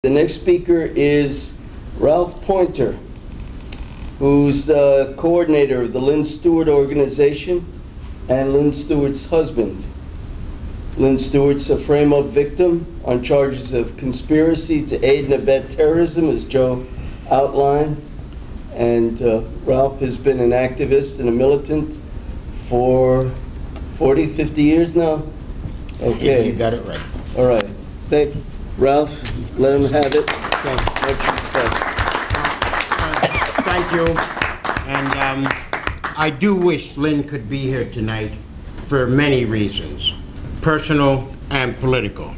The next speaker is Ralph Poynter, who's the coordinator of the Lynne Stewart organization and Lynne Stewart's husband. Lynne Stewart's a frame-up victim on charges of conspiracy to aid and abet terrorism, as Joe outlined. And Ralph has been an activist and a militant for 40, 50 years now? Okay. You got it right. All right. Thank you. Ralph, let him have it. Thank you. And I do wish Lynn could be here tonight for many reasons, personal and political.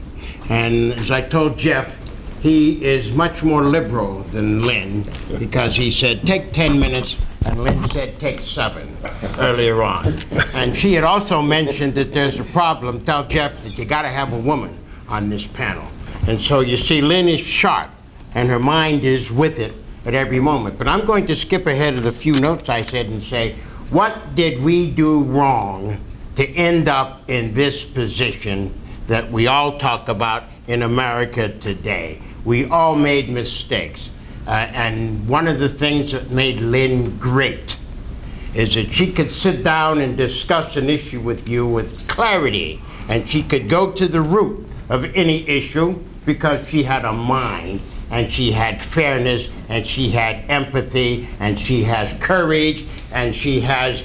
And as I told Jeff, he is much more liberal than Lynn because he said, take 10 minutes, and Lynn said, take 7 earlier on. And she had also mentioned that there's a problem. Tell Jeff that you got to have a woman on this panel. And so you see, Lynn is sharp, and her mind is with it at every moment. But I'm going to skip ahead of the few notes I said and say, what did we do wrong to end up in this position that we all talk about in America today? We all made mistakes. And one of the things that made Lynn great is that she could sit down and discuss an issue with you with clarity, and she could go to the root of any issue because she had a mind, and she had fairness, and she had empathy, and she has courage, and she has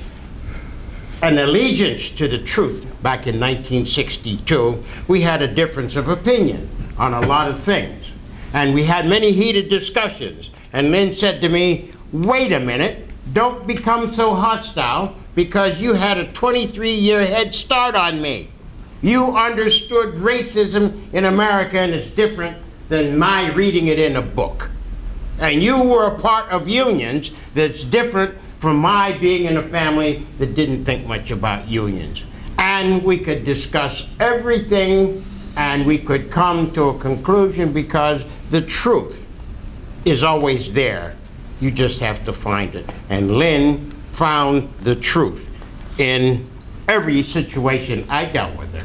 an allegiance to the truth. Back in 1962, we had a difference of opinion on a lot of things. And we had many heated discussions. And Lynn said to me, wait a minute, don't become so hostile because you had a 23-year head start on me. You understood racism in America, and it's different than my reading it in a book. And you were a part of unions that's different from my being in a family that didn't think much about unions. And we could discuss everything, and we could come to a conclusion because the truth is always there. You just have to find it. And Lynn found the truth in every situation I dealt with her.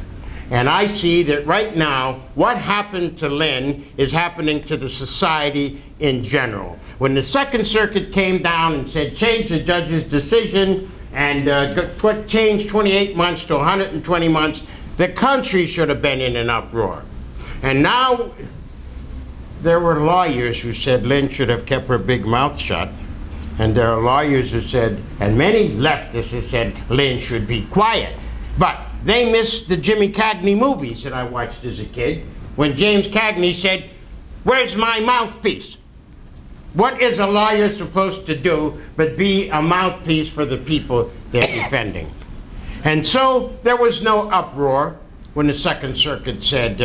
And I see that right now, what happened to Lynn is happening to the society in general. When the Second Circuit came down and said, change the judge's decision and change 28 months to 120 months, the country should have been in an uproar. And now, there were lawyers who said Lynn should have kept her big mouth shut. And there are lawyers who said, and many leftists who said Lynn should be quiet. But they missed the Jimmy Cagney movies that I watched as a kid, when James Cagney said, where's my mouthpiece? What is a lawyer supposed to do but be a mouthpiece for the people they're defending? And so there was no uproar when the Second Circuit said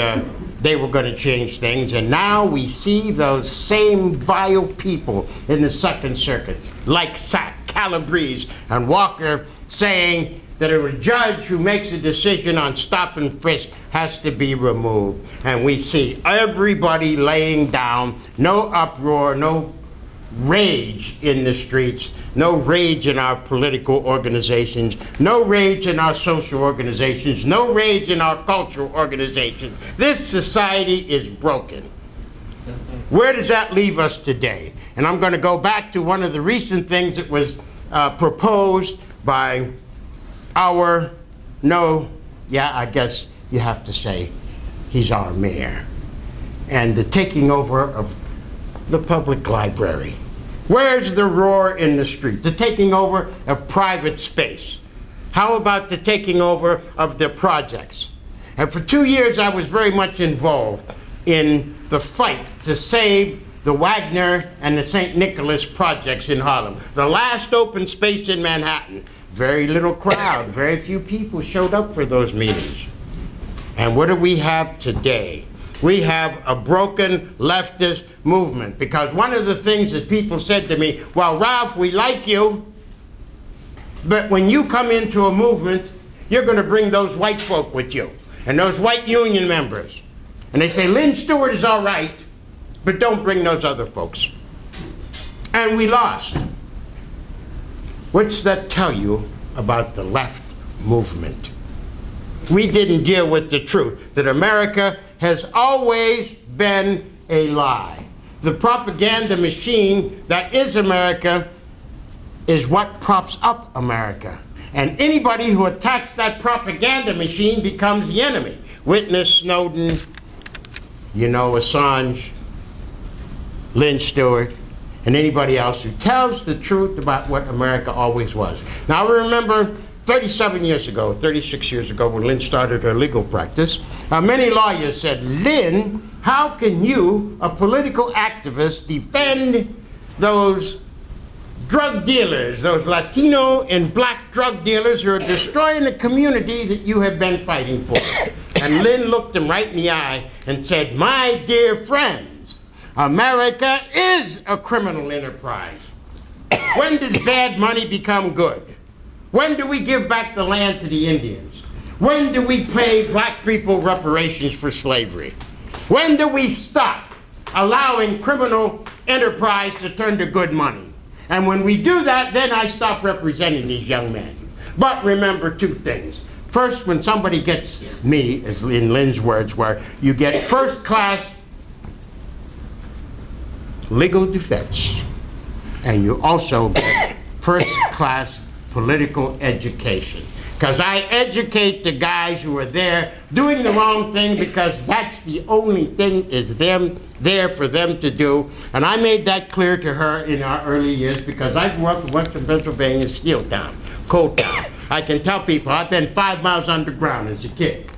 they were going to change things, and now we see those same vile people in the Second Circuit, like Sack, Calabrese, and Walker, saying that a judge who makes a decision on stop and frisk has to be removed. And we see everybody laying down, no uproar, no rage in the streets, no rage in our political organizations, no rage in our social organizations, no rage in our cultural organizations. This society is broken. Where does that leave us today? And I'm going to go back to one of the recent things that was proposed by I guess you have to say he's our mayor, and the taking over of the public library. Where's the roar in the street? The taking over of private space. How about the taking over of the projects? And for 2 years I was very much involved in the fight to save the Wagner and the St. Nicholas projects in Harlem, the last open space in Manhattan. Very little crowd, very few people showed up for those meetings. And what do we have today? We have a broken leftist movement, because one of the things that people said to me, well, Ralph, we like you, but when you come into a movement, you're going to bring those white folk with you, and those white union members. And they say, Lynne Stewart is all right, but don't bring those other folks. And we lost. What's that tell you about the left movement? We didn't deal with the truth that America has always been a lie. The propaganda machine that is America is what props up America. And anybody who attacks that propaganda machine becomes the enemy. Witness Snowden, you know, Assange, Lynne Stewart, and anybody else who tells the truth about what America always was. Now, I remember 36 years ago, when Lynne started her legal practice, many lawyers said, "Lynne, how can you, a political activist, defend those drug dealers, those Latino and black drug dealers who are destroying the community that you have been fighting for?" And Lynne looked them right in the eye and said, "My dear friends, America is a criminal enterprise. When does bad money become good? When do we give back the land to the Indians? When do we pay black people reparations for slavery? When do we stop allowing criminal enterprise to turn to good money? And when we do that, then I stop representing these young men." But remember two things. First, when somebody gets me, as in Lynne's words, where you get first-class legal defense, and you also get first-class political education. Because I educate the guys who are there doing the wrong thing because that's the only thing is there for them to do. And I made that clear to her in our early years because I grew up in Western Pennsylvania, steel town, coal town. I can tell people I've been 5 miles underground as a kid.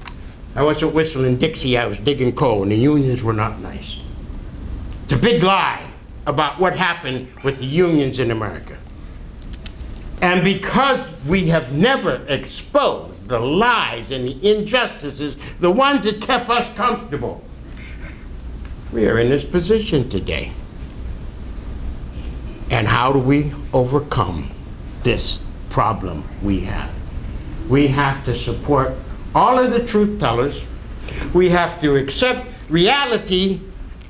I wasn't whistling Dixie, I was digging coal, and the unions were not nice. It's a big lie about what happened with the unions in America. And because we have never exposed the lies and the injustices, the ones that kept us comfortable, we are in this position today. And how do we overcome this problem we have? We have to support all of the truth tellers. We have to accept reality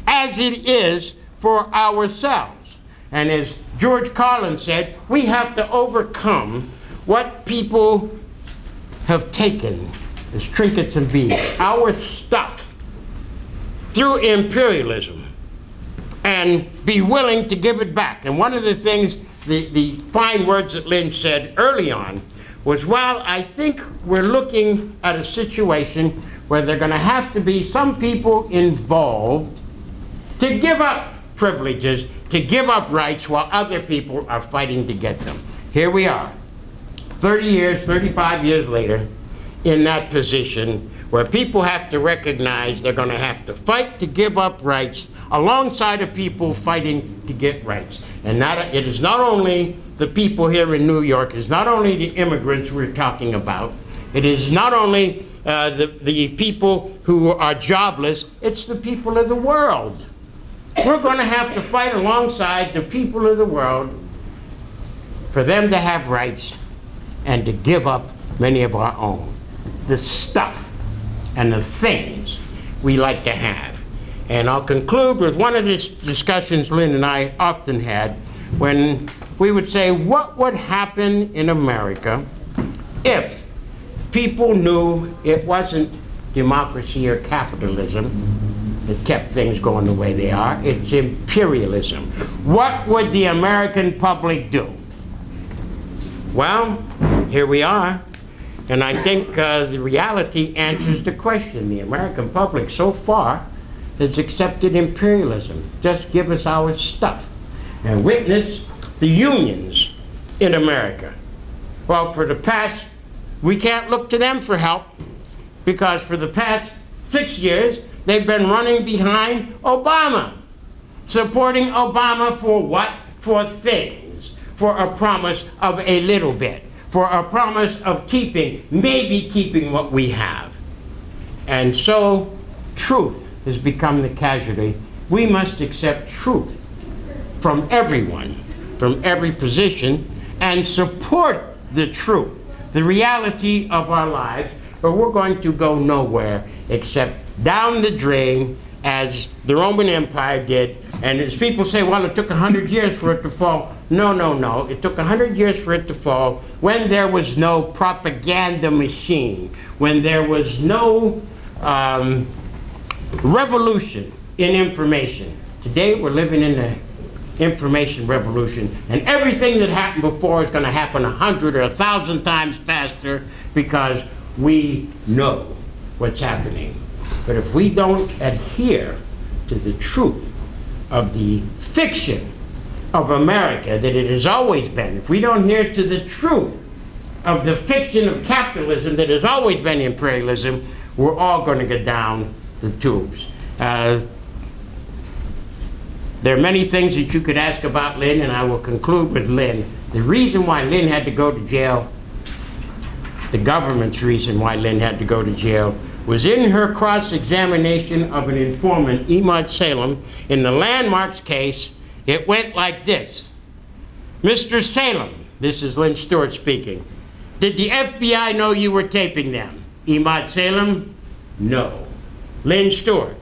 as it is for ourselves. And as George Carlin said, we have to overcome what people have taken as trinkets and beads, our stuff, through imperialism, and be willing to give it back. And one of the things, the fine words that Lynne said early on was, well, I think we're looking at a situation where there are going to have to be some people involved to give up privileges, to give up rights while other people are fighting to get them. Here we are, 30 years, 35 years later, in that position where people have to recognize they're going to have to fight to give up rights alongside of people fighting to get rights. And that, it is not only the people here in New York, it's not only the immigrants we're talking about, it is not only the people who are jobless, it's the people of the world. We're going to have to fight alongside the people of the world for them to have rights and to give up many of our own. The stuff and the things we like to have. And I'll conclude with one of the discussions Lynne and I often had when we would say, what would happen in America if people knew it wasn't democracy or capitalism that kept things going the way they are, it's imperialism. What would the American public do? Well, here we are. And I think the reality answers the question. The American public so far has accepted imperialism. Just give us our stuff. And witness the unions in America. Well, for the past, we can't look to them for help because for the past 6 years, they've been running behind Obama, supporting Obama for what? For things, for a promise of a little bit, for a promise of maybe keeping what we have. And so truth has become the casualty. We must accept truth from everyone, from every position, and support the truth, the reality of our lives, or we're going to go nowhere except down the drain as the Roman Empire did. And as people say, well, it took 100 years for it to fall. No, no, no. It took 100 years for it to fall when there was no propaganda machine, when there was no revolution in information. Today we're living in the information revolution, and everything that happened before is going to happen 100 or 1,000 times faster because we know what's happening. But if we don't adhere to the truth of the fiction of America that it has always been, if we don't adhere to the truth of the fiction of capitalism that has always been imperialism, we're all going to go down the tubes. There are many things that you could ask about Lynne, and I will conclude with Lynne. The reason why Lynne had to go to jail, the government's reason why Lynne had to go to jail, was in her cross-examination of an informant, Imad Salem, in the Landmarks case. It went like this. Mr. Salem, this is Lynne Stewart speaking, did the FBI know you were taping them? Imad Salem, no. Lynne Stewart,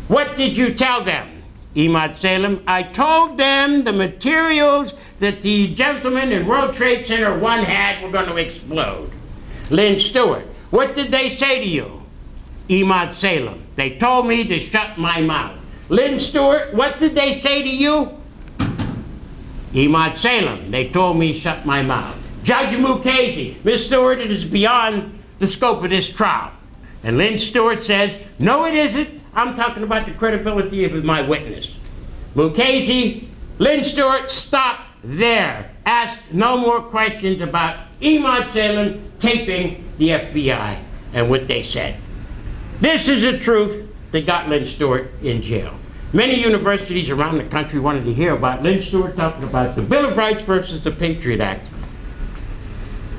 what did you tell them? Imad Salem, I told them the materials that the gentleman in World Trade Center 1 had were going to explode. Lynne Stewart, what did they say to you? Imad Salem, they told me to shut my mouth. Lynne Stewart, what did they say to you? Imad Salem, they told me to shut my mouth. Judge Mukasey, Ms. Stewart, it is beyond the scope of this trial. And Lynne Stewart says, no it isn't. I'm talking about the credibility of my witness. Mukasey, Lynne Stewart, stop there. Ask no more questions about Imad Salem taping the FBI and what they said. This is the truth that got Lynne Stewart in jail. Many universities around the country wanted to hear about Lynne Stewart talking about the Bill of Rights versus the Patriot Act.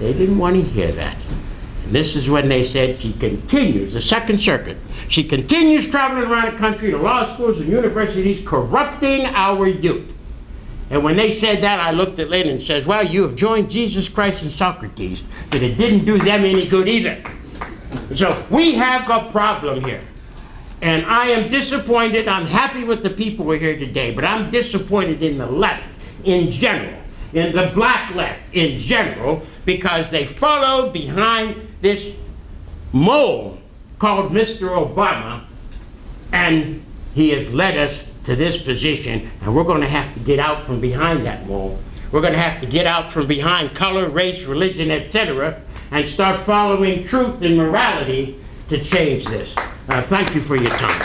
They didn't want to hear that. And this is when they said she continues, the Second Circuit, she continues traveling around the country to law schools and universities corrupting our youth. And when they said that, I looked at Lynne and says, well, you have joined Jesus Christ and Socrates, but it didn't do them any good either. So we have a problem here. And I am disappointed. I'm happy with the people who are here today, but I'm disappointed in the left in general, in the black left in general, because they followed behind this mole called Mr. Obama, and he has led us to this position, and we're going to have to get out from behind that mole. We're going to have to get out from behind color, race, religion, etc., and start following truth and morality to change this. Thank you for your time.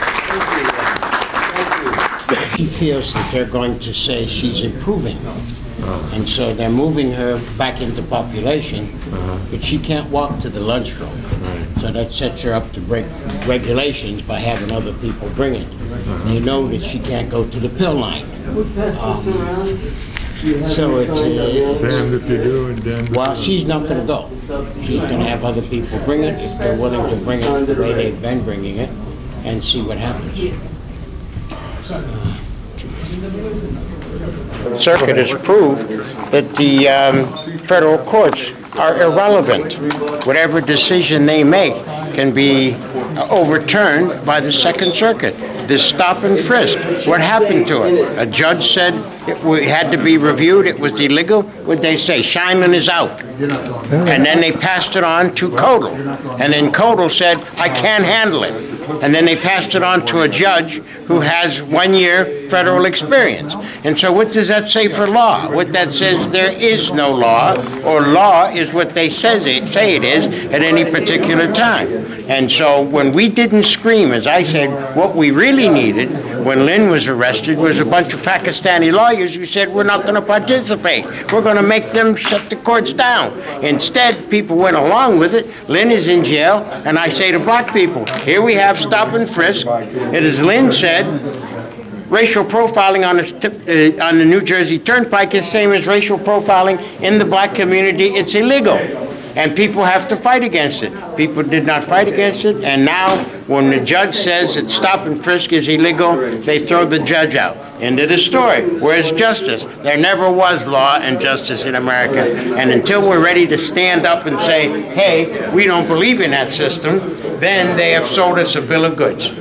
Thank you. She feels that they're going to say she's improving. And so they're moving her back into population, but she can't walk to the lunchroom. So that sets her up to break regulations by having other people bring it. They know that she can't go to the pill line. So it's damned if you do and damned if you well, she's not going to go. She's going to have other people bring it if they're willing to bring it the way they've been bringing it, and see what happens. Circuit has proved that the federal courts are irrelevant. Whatever decision they make can be overturned by the Second Circuit. This stop and frisk, what happened to it? A judge said it had to be reviewed, it was illegal. What'd they say? Sheinlin is out. And then they passed it on to Codal. And then Codal said, I can't handle it. And then they passed it on to a judge who has 1 year federal experience. And so what does that say for law? What that says, there is no law, or law is what they say it is at any particular time. And so when we didn't scream, as I said, what we really needed when Lynne was arrested was a bunch of Pakistani lawyers who said, we're not going to participate. We're going to make them shut the courts down. Instead, people went along with it. Lynne is in jail, and I say to black people, here we have stop and frisk. It is Lynne said, racial profiling on the New Jersey Turnpike is the same as racial profiling in the black community. It's illegal. And people have to fight against it. People did not fight against it, and now when the judge says that stop and frisk is illegal, they throw the judge out. End of the story. Where's justice? There never was law and justice in America, and until we're ready to stand up and say, hey, we don't believe in that system, then they have sold us a bill of goods.